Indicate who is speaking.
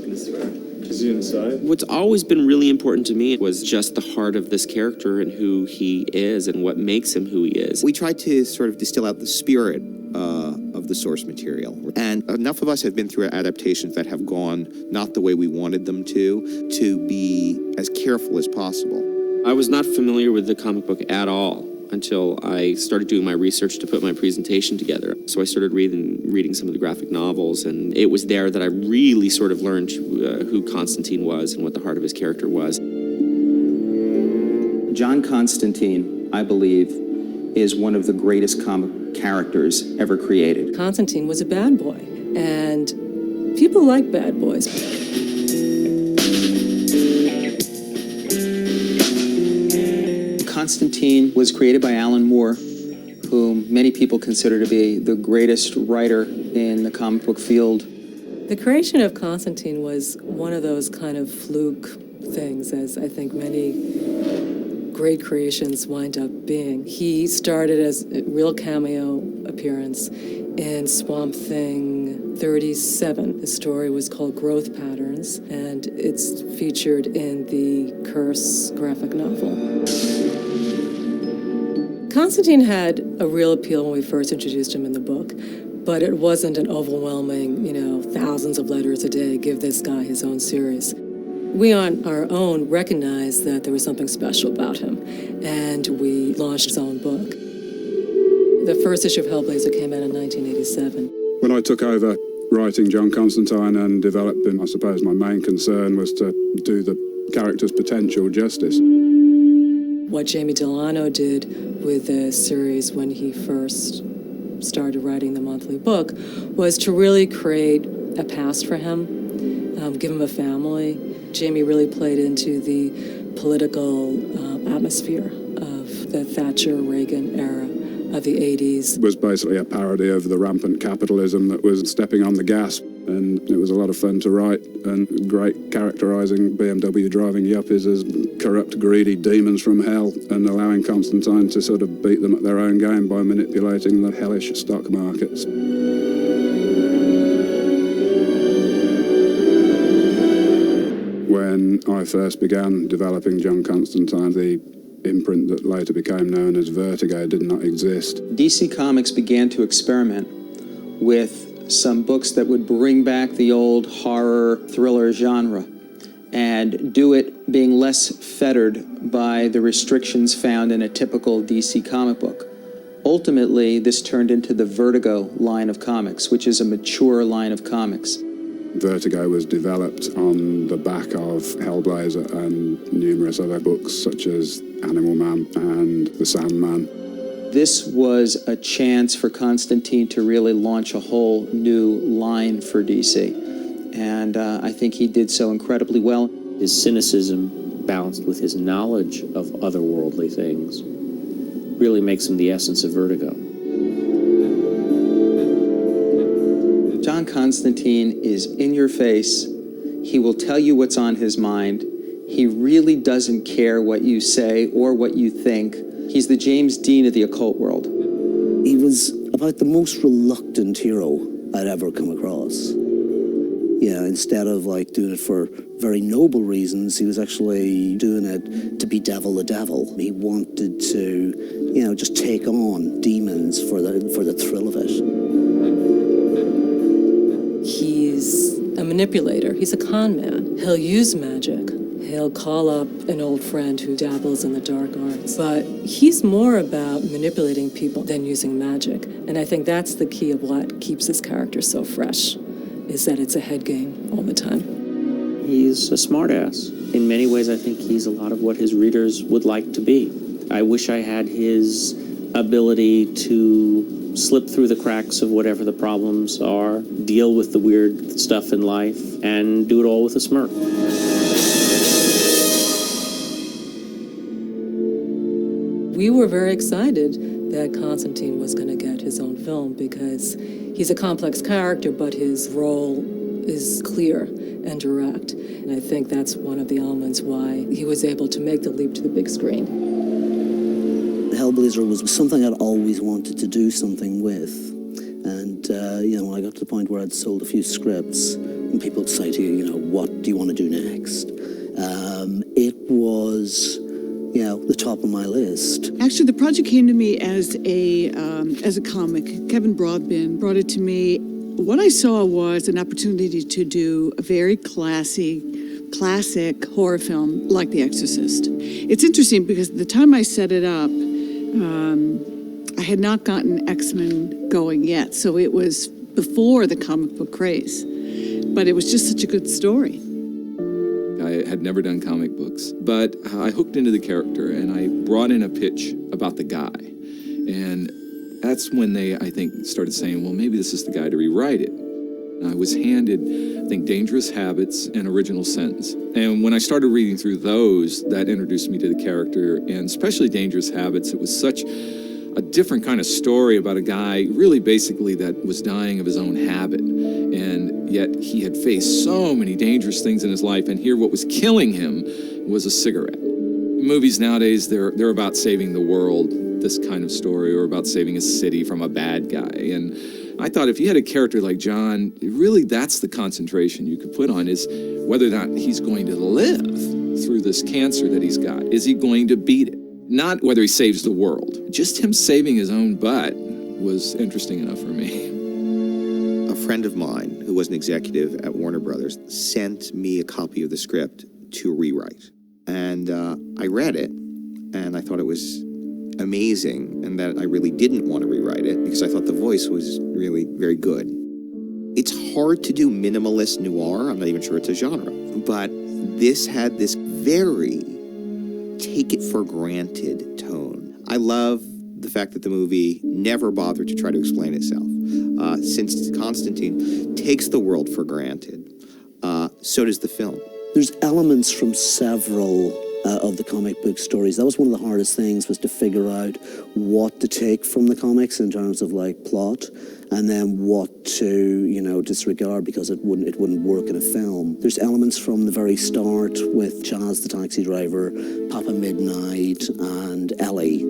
Speaker 1: Is he inside?
Speaker 2: What's always been really important to me was just the heart of this character and who he is and what makes him who he is.
Speaker 3: We tried to sort of distill out the spirit of the source material. And enough of us have been through adaptations that have gone not the way we wanted them to be as careful as possible.
Speaker 2: I was not familiar with the comic book at all until I started doing my research to put my presentation together. So I started reading some of the graphic novels, and it was there that I really sort of learned who Constantine was and what the heart of his character was.
Speaker 4: John Constantine, I believe, is one of the greatest comic characters ever created.
Speaker 5: Constantine was a bad boy, and people like bad boys.
Speaker 4: Constantine was created by Alan Moore, whom many people consider to be the greatest writer in the comic book field.
Speaker 5: The creation of Constantine was one of those kind of fluke things, as I think many great creations wind up being. He started as a real cameo appearance in Swamp Thing 37. The story was called Growth Patterns, and it's featured in the Curse graphic novel. Constantine had a real appeal when we first introduced him in the book, but it wasn't an overwhelming, thousands of letters a day, give this guy his own series. We on our own recognized that there was something special about him, and we launched his own book. The first issue of Hellblazer came out in 1987.
Speaker 6: When I took over writing John Constantine and developed him, I suppose my main concern was to do the character's potential justice.
Speaker 5: What Jamie Delano did with the series when he first started writing the monthly book was to really create a past for him, give him a family. Jamie really played into the political atmosphere of the Thatcher-Reagan era of the 80s.
Speaker 6: It was basically a parody of the rampant capitalism that was stepping on the gas, and it was a lot of fun to write, and great characterising BMW driving yuppies as corrupt, greedy demons from hell, and allowing Constantine to sort of beat them at their own game by manipulating the hellish stock markets. When I first began developing John Constantine, the imprint that later became known as Vertigo did not exist.
Speaker 4: DC Comics began to experiment with some books that would bring back the old horror thriller genre and do it being less fettered by the restrictions found in a typical DC comic book. Ultimately, this turned into the Vertigo line of comics, which is a mature line of comics.
Speaker 6: Vertigo was developed on the back of Hellblazer and numerous other books such as Animal Man and The Sandman.
Speaker 4: This was a chance for Constantine to really launch a whole new line for DC. And I think he did so incredibly well.
Speaker 7: His cynicism, balanced with his knowledge of otherworldly things, really makes him the essence of Vertigo.
Speaker 4: John Constantine is in your face. He will tell you what's on his mind. He really doesn't care what you say or what you think. He's the James Dean of the occult world.
Speaker 8: He was about the most reluctant hero I'd ever come across. Instead of doing it for very noble reasons, he was actually doing it to bedevil the devil. He wanted to, just take on demons for the thrill of it.
Speaker 5: He's a manipulator. He's a con man. He'll use magic. He'll call up an old friend who dabbles in the dark arts. But he's more about manipulating people than using magic. And I think that's the key of what keeps his character so fresh, is that it's a head game all the time.
Speaker 7: He's a smartass. In many ways, I think he's a lot of what his readers would like to be. I wish I had his ability to slip through the cracks of whatever the problems are, deal with the weird stuff in life, and do it all with a smirk.
Speaker 5: We were very excited that Constantine was going to get his own film because he's a complex character, but his role is clear and direct. And I think that's one of the elements why he was able to make the leap to the big screen.
Speaker 8: Hellblazer was something I'd always wanted to do something with. And, when I got to the point where I'd sold a few scripts, and people would say to you, you know, what do you want to do next? It was, you know, the top of my list.
Speaker 9: Actually, the project came to me as a comic. Kevin Broadbent brought it to me. What I saw was an opportunity to do a very classic horror film like The Exorcist. It's interesting because the time I set it up, I had not gotten X-Men going yet, so it was before the comic book craze. But it was just such a good story.
Speaker 10: I had never done comic books, but I hooked into the character and I brought in a pitch about the guy. And that's when they, I think, started saying, well, maybe this is the guy to rewrite it. I was handed, I think, Dangerous Habits and Original Sentence. And when I started reading through those, that introduced me to the character, and especially Dangerous Habits. It was such a different kind of story about a guy really basically that was dying of his own habit. And yet he had faced so many dangerous things in his life, and here what was killing him was a cigarette. Movies nowadays, they're about saving the world, this kind of story, or about saving a city from a bad guy. And I thought if you had a character like John, really that's the concentration you could put on, is whether or not he's going to live through this cancer that he's got. Is he going to beat it? Not whether he saves the world. Just him saving his own butt was interesting enough for me.
Speaker 3: A friend of mine who was an executive at Warner Brothers sent me a copy of the script to rewrite. And I read it, and I thought it was amazing, and that I really didn't want to rewrite it because I thought the voice was really very good. It's hard to do minimalist noir. I'm not even sure it's a genre. But this had this very take it for granted tone. I love the fact that the movie never bothered to try to explain itself. Since Constantine takes the world for granted, so does the film.
Speaker 8: There's elements from several of the comic book stories. That was one of the hardest things, was to figure out what to take from the comics in terms of like plot, and then what to, you know, disregard because it wouldn't work in a film. There's elements from the very start with Chaz the taxi driver, Papa Midnight, and Ellie.